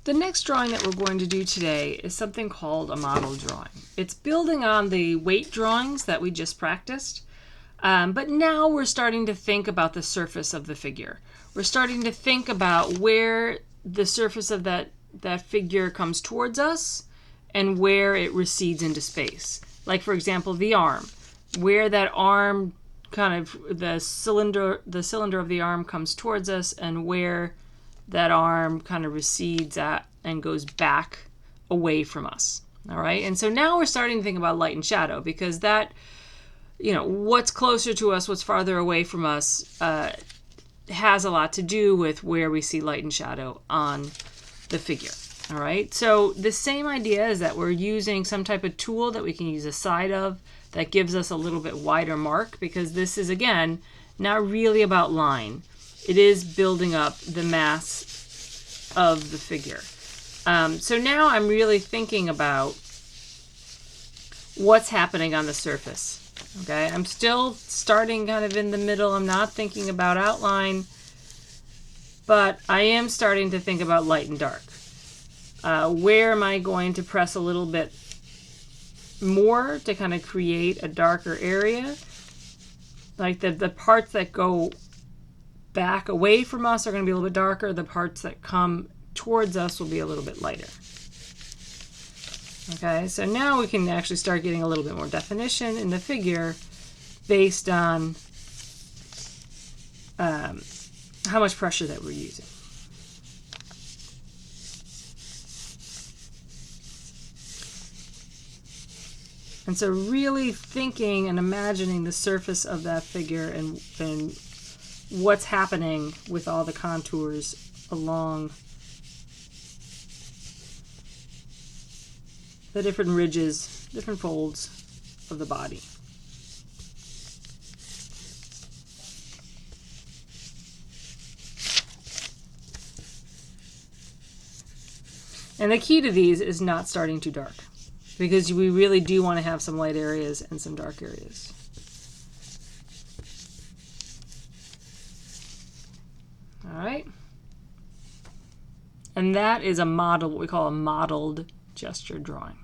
The next drawing that we're going to do today is something called a model drawing. It's building on the weight drawings that we just practiced, but now we're starting to think about the surface of the figure. We're starting to think about where the surface of that figure comes towards us and where it recedes into space. Like, for example, the arm, where that arm the cylinder of the arm comes towards us and where that arm kind of recedes at and goes back away from us. All right. And so now we're starting to think about light and shadow, because that, what's closer to us, what's farther away from us, has a lot to do with where we see light and shadow on the figure. All right. So the same idea is that we're using some type of tool that we can use a side of that gives us a little bit wider mark, because this is, again, not really about line. It is building up the mass of the figure. So now I'm really thinking about what's happening on the surface. Okay, I'm still starting kind of in the middle. I'm not thinking about outline, but I am starting to think about light and dark. Where am I going to press a little bit more to kind of create a darker area? Like the parts that go back away from us are going to be a little bit darker. The parts that come towards us will be a little bit lighter. Okay, so now we can actually start getting a little bit more definition in the figure based on how much pressure that we're using. And so really thinking and imagining the surface of that figure and what's happening with all the contours along the different ridges, different folds of the body. And the key to these is not starting too dark, because we really do want to have some light areas and some dark areas. All right. And that is a model, what we call a modeled gesture drawing.